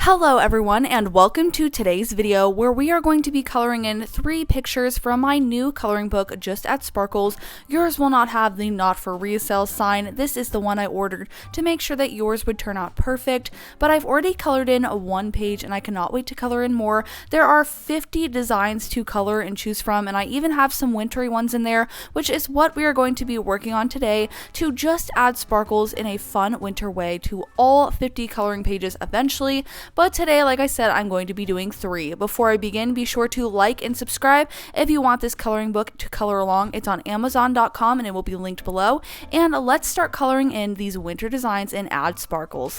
Hello everyone, and welcome to today's video where we are going to be coloring in 3 pictures from my new coloring book Just Add Sparkles. Yours will not have the not for resale sign. This is the one I ordered to make sure that yours would turn out perfect, but I've already colored in 1 page and I cannot wait to color in more. There are 50 designs to color and choose from, and I even have some wintry ones in there, which is what we are going to be working on today to just add sparkles in a fun winter way to all 50 coloring pages eventually. But today, like I said, I'm going to be doing 3. Before I begin, be sure to like and subscribe if you want this coloring book to color along. It's on Amazon.com and it will be linked below. And let's start coloring in these winter designs and add sparkles.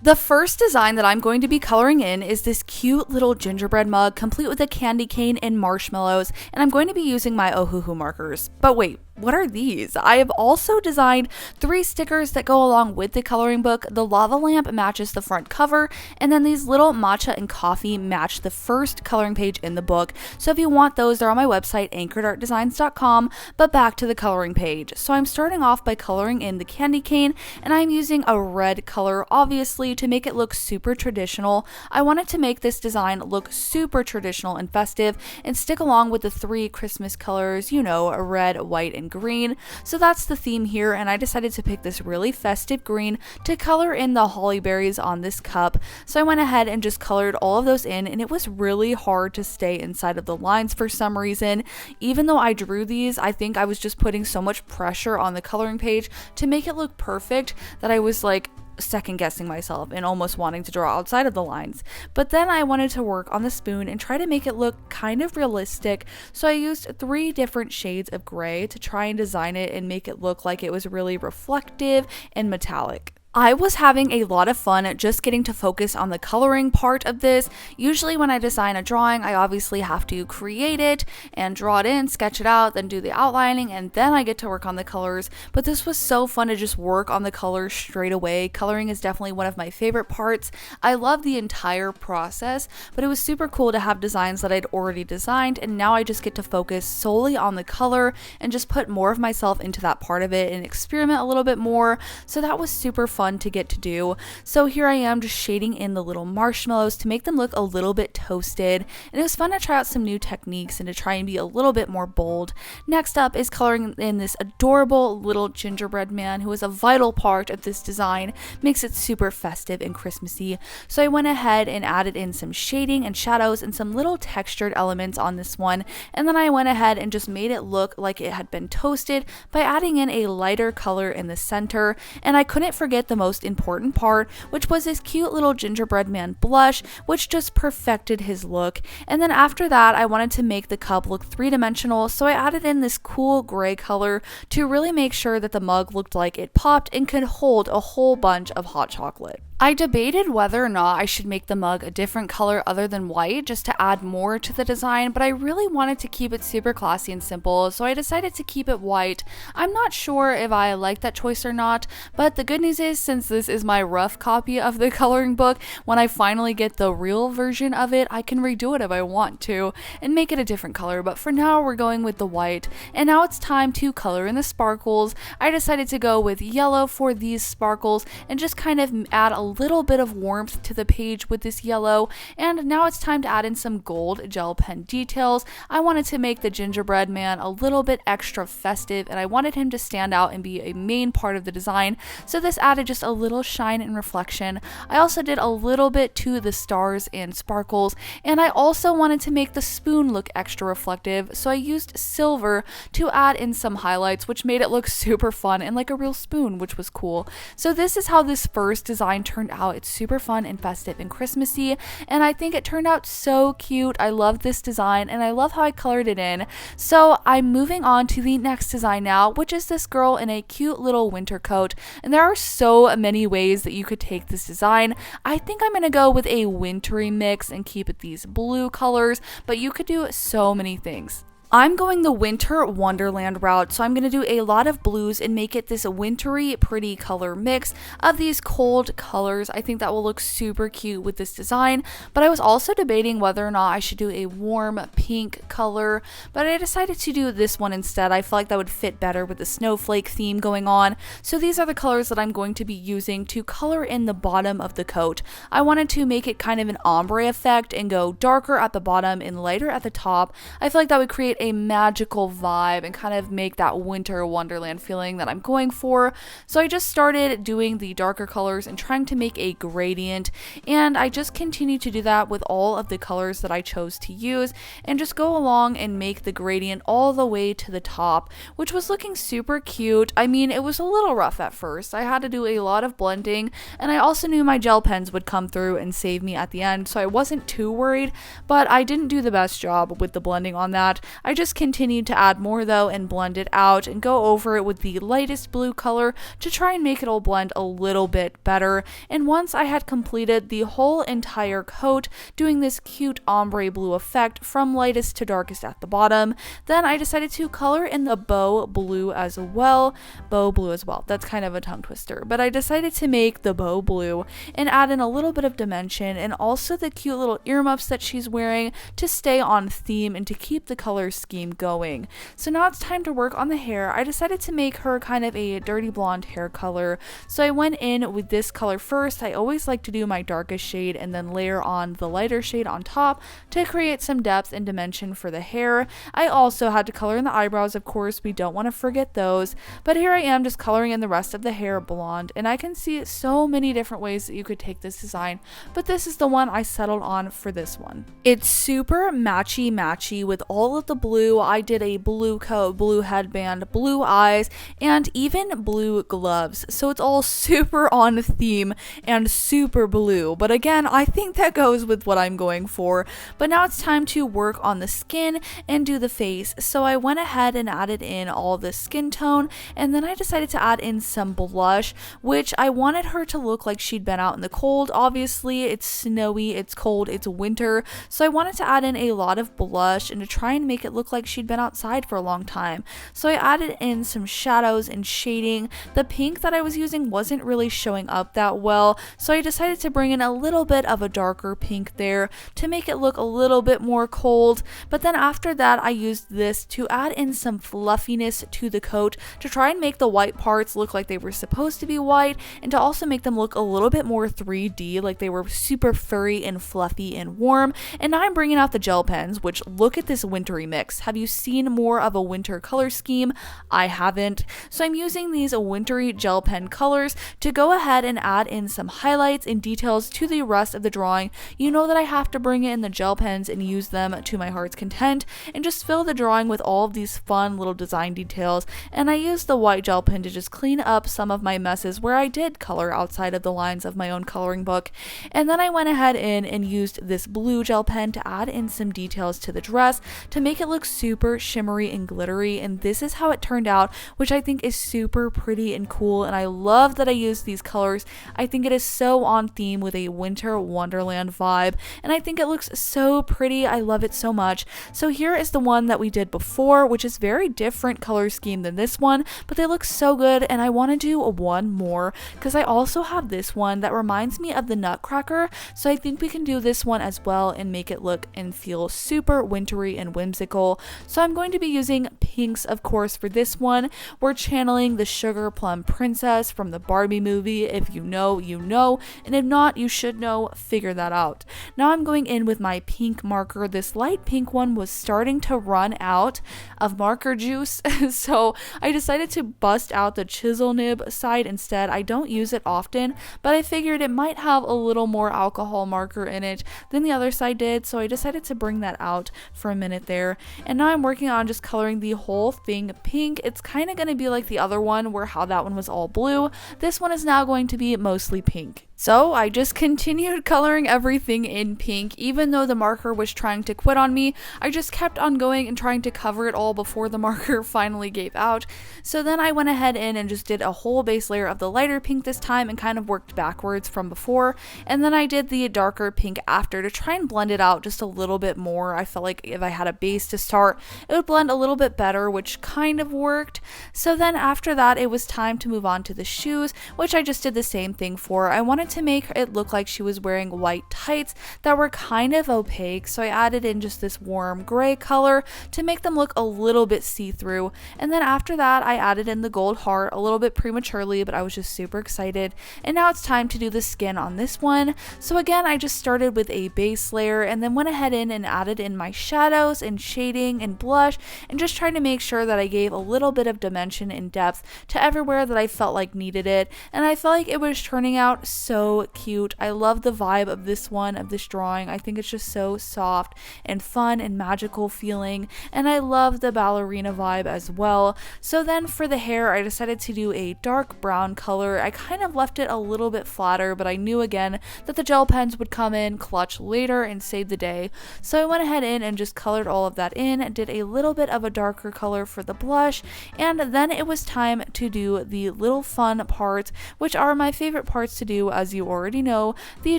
The first design that I'm going to be coloring in is this cute little gingerbread mug complete with a candy cane and marshmallows, and I'm going to be using my Ohuhu markers. But wait, what are these? I have also designed 3 stickers that go along with the coloring book. The lava lamp matches the front cover, and then these little matcha and coffee match the first coloring page in the book. So if you want those, they're on my website, anchoredartdesigns.com, but back to the coloring page. So I'm starting off by coloring in the candy cane, and I'm using a red color, obviously, to make it look super traditional. I wanted to make this design look super traditional and festive and stick along with the 3 Christmas colors, you know, red, white, and green. So that's the theme here, and I decided to pick this really festive green to color in the holly berries on this cup. So I went ahead and just colored all of those in, and it was really hard to stay inside of the lines for some reason. Even though I drew these, I think I was just putting so much pressure on the coloring page to make it look perfect that I was like second guessing myself and almost wanting to draw outside of the lines. But then I wanted to work on the spoon and try to make it look kind of realistic, so I used 3 different shades of gray to try and design it and make it look like it was really reflective and metallic. I was having a lot of fun just getting to focus on the coloring part of this. Usually when I design a drawing, I obviously have to create it and draw it in, sketch it out, then do the outlining, and then I get to work on the colors. But this was so fun to just work on the colors straight away. Coloring is definitely one of my favorite parts. I love the entire process, but it was super cool to have designs that I'd already designed, and now I just get to focus solely on the color and just put more of myself into that part of it and experiment a little bit more. So that was super fun to get to do. So here I am just shading in the little marshmallows to make them look a little bit toasted, and it was fun to try out some new techniques and to try and be a little bit more bold. Next up is coloring in this adorable little gingerbread man who is a vital part of this design, makes it super festive and Christmassy. So I went ahead and added in some shading and shadows and some little textured elements on this one, and then I went ahead and just made it look like it had been toasted by adding in a lighter color in the center. And I couldn't forget the most important part, which was this cute little gingerbread man blush, which just perfected his look. And then after that, I wanted to make the cup look 3-dimensional, so I added in this cool gray color to really make sure that the mug looked like it popped and could hold a whole bunch of hot chocolate. I debated whether or not I should make the mug a different color other than white just to add more to the design, but I really wanted to keep it super classy and simple, so I decided to keep it white. I'm not sure if I like that choice or not, but the good news is, since this is my rough copy of the coloring book, when I finally get the real version of it, I can redo it if I want to and make it a different color, but for now we're going with the white. And now it's time to color in the sparkles. I decided to go with yellow for these sparkles and just kind of add a little bit of warmth to the page with this yellow. And now it's time to add in some gold gel pen details. I wanted to make the gingerbread man a little bit extra festive, and I wanted him to stand out and be a main part of the design, so this added just a little shine and reflection. I also did a little bit to the stars and sparkles, and I also wanted to make the spoon look extra reflective, so I used silver to add in some highlights, which made it look super fun and like a real spoon, which was cool. So this is how this first design turned out. It's super fun and festive and Christmassy, and I think it turned out so cute. I love this design, and I love how I colored it in. So I'm moving on to the next design now, which is this girl in a cute little winter coat, and there are so many ways that you could take this design. I think I'm going to go with a wintry mix and keep it these blue colors, but you could do so many things. I'm going the winter wonderland route, so I'm going to do a lot of blues and make it this wintry pretty color mix of these cold colors. I think that will look super cute with this design, but I was also debating whether or not I should do a warm pink color, but I decided to do this one instead. I feel like that would fit better with the snowflake theme going on. So these are the colors that I'm going to be using to color in the bottom of the coat. I wanted to make it kind of an ombre effect and go darker at the bottom and lighter at the top. I feel like that would create a magical vibe and kind of make that winter wonderland feeling that I'm going for. So I just started doing the darker colors and trying to make a gradient, and I just continued to do that with all of the colors that I chose to use and just go along and make the gradient all the way to the top, which was looking super cute. I mean, it was a little rough at first. I had to do a lot of blending, and I also knew my gel pens would come through and save me at the end, so I wasn't too worried, but I didn't do the best job with the blending on that. I just continued to add more though and blend it out and go over it with the lightest blue color to try and make it all blend a little bit better. And once I had completed the whole entire coat doing this cute ombre blue effect from lightest to darkest at the bottom, then I decided to color in the bow blue as well. That's kind of a tongue twister, but I decided to make the bow blue and add in a little bit of dimension and also the cute little earmuffs that she's wearing to stay on theme and to keep the color scheme going. So now it's time to work on the hair. I decided to make her kind of a dirty blonde hair color, so I went in with this color first. I always like to do my darkest shade and then layer on the lighter shade on top to create some depth and dimension for the hair. I also had to color in the eyebrows, of course, we don't want to forget those, but here I am just coloring in the rest of the hair blonde, and I can see so many different ways that you could take this design, but this is the one I settled on for this one. It's super matchy with all of the blue. I did a blue coat, blue headband, blue eyes, and even blue gloves. So it's all super on theme and super blue. But again, I think that goes with what I'm going for. But now it's time to work on the skin and do the face. So I went ahead and added in all the skin tone, and then I decided to add in some blush, which I wanted her to look like she'd been out in the cold. Obviously, it's snowy, it's cold, it's winter. So I wanted to add in a lot of blush and to try and make it look like she'd been outside for a long time. So I added in some shadows and shading. The pink that I was using wasn't really showing up that well, so I decided to bring in a little bit of a darker pink there to make it look a little bit more cold. But then after that, I used this to add in some fluffiness to the coat to try and make the white parts look like they were supposed to be white, and to also make them look a little bit more 3D, like they were super furry and fluffy and warm. And now I'm bringing out the gel pens, which look at this wintry mix. Have you seen more of a winter color scheme? I haven't. So I'm using these wintry gel pen colors to go ahead and add in some highlights and details to the rest of the drawing. You know that I have to bring in the gel pens and use them to my heart's content and just fill the drawing with all of these fun little design details. And I used the white gel pen to just clean up some of my messes where I did color outside of the lines of my own coloring book. And then I went ahead in and used this blue gel pen to add in some details to the dress to make it look super shimmery and glittery, and this is how it turned out, which I think is super pretty and cool, and I love that I used these colors. I think it is so on theme with a winter wonderland vibe, and I think it looks so pretty. I love it so much. So here is the one that we did before, which is very different color scheme than this one, but they look so good, and I want to do one more because I also have this one that reminds me of the Nutcracker, so I think we can do this one as well and make it look and feel super wintry and whimsical. So I'm going to be using pinks, of course, for this one. We're channeling the Sugar Plum Princess from the Barbie movie. If you know, you know, and if not, you should know. Figure that out. Now I'm going in with my pink marker. This light pink one was starting to run out of marker juice, so I decided to bust out the chisel nib side instead. I don't use it often, but I figured it might have a little more alcohol marker in it than the other side did, so I decided to bring that out for a minute there. And now I'm working on just coloring the whole thing pink. It's kind of going to be like the other one where how that one was all blue. This one is now going to be mostly pink. So I just continued coloring everything in pink. Even though the marker was trying to quit on me, I just kept on going and trying to cover it all before the marker finally gave out. So then I went ahead in and just did a whole base layer of the lighter pink this time and kind of worked backwards from before. And then I did the darker pink after to try and blend it out just a little bit more. I felt like if I had a base to start, it would blend a little bit better, which kind of worked. So then after that, it was time to move on to the shoes, which I just did the same thing for. I wanted to make it look like she was wearing white tights that were kind of opaque, so I added in just this warm gray color to make them look a little bit see-through. And then after that, I added in the gold heart a little bit prematurely, but I was just super excited. And now it's time to do the skin on this one. So again, I just started with a base layer and then went ahead in and added in my shadows and shading and blush and just trying to make sure that I gave a little bit of dimension and depth to everywhere that I felt like needed it. And I felt like it was turning out so cute. I love the vibe of this one, of this drawing. I think it's just so soft and fun and magical feeling, and I love the ballerina vibe as well. So then for the hair, I decided to do a dark brown color. I kind of left it a little bit flatter, but I knew again that the gel pens would come in clutch later and save the day. So I went ahead in and just colored all of that in, did a little bit of a darker color for the blush, and then it was time to do the little fun parts, which are my favorite parts to do, as you already know, the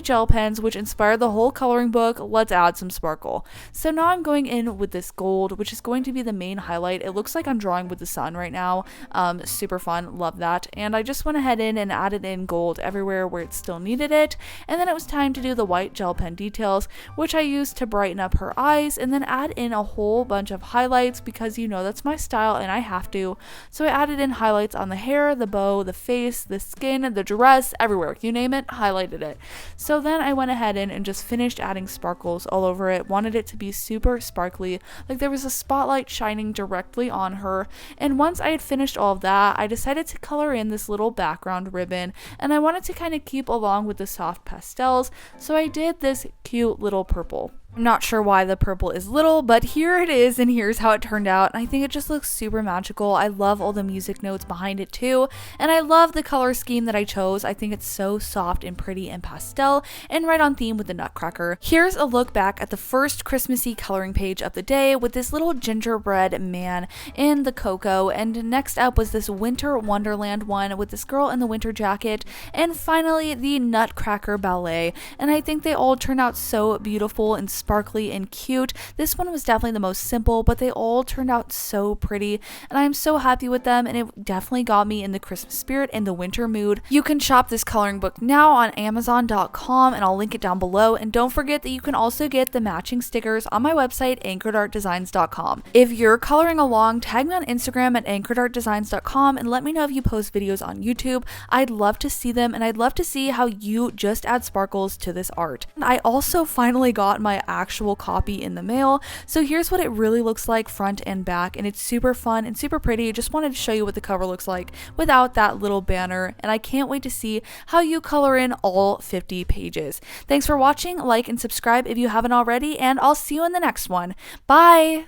gel pens, which inspired the whole coloring book. Let's add some sparkle. So now I'm going in with this gold, which is going to be the main highlight. It looks like I'm drawing with the sun right now. Super fun, love that. And I just went ahead in and added in gold everywhere where it still needed it. And then it was time to do the white gel pen details, which I used to brighten up her eyes, and then add in a whole bunch of highlights because you know that's my style and I have to. So I added in highlights on the hair, the bow, the face, the skin, the dress, everywhere. You name it, highlighted it. So then I went ahead in and just finished adding sparkles all over it. Wanted it to be super sparkly, like there was a spotlight shining directly on her. And once I had finished all of that, I decided to color in this little background ribbon, and I wanted to kind of keep along with the soft pastels, so I did this cute little purple. I'm not sure why the purple is little, but here it is, and here's how it turned out. And I think it just looks super magical. I love all the music notes behind it too, and I love the color scheme that I chose. I think it's so soft and pretty and pastel and right on theme with the Nutcracker. Here's a look back at the first Christmassy coloring page of the day with this little gingerbread man in the cocoa, and next up was this Winter Wonderland one with this girl in the winter jacket, and finally the Nutcracker ballet. And I think they all turned out so beautiful and sparkly and cute. This one was definitely the most simple, but they all turned out so pretty, and I'm so happy with them, and it definitely got me in the Christmas spirit and the winter mood. You can shop this coloring book now on Amazon.com, and I'll link it down below. And don't forget that you can also get the matching stickers on my website, anchoredartdesigns.com. If you're coloring along, tag me on Instagram at anchoredartdesigns.com and let me know if you post videos on YouTube. I'd love to see them, and I'd love to see how you just add sparkles to this art. And I also finally got my actual copy in the mail, so here's what it really looks like front and back, and it's super fun and super pretty. Just wanted to show you what the cover looks like without that little banner, and I can't wait to see how you color in all 50 pages. Thanks for watching, like and subscribe if you haven't already, and I'll see you in the next one. Bye!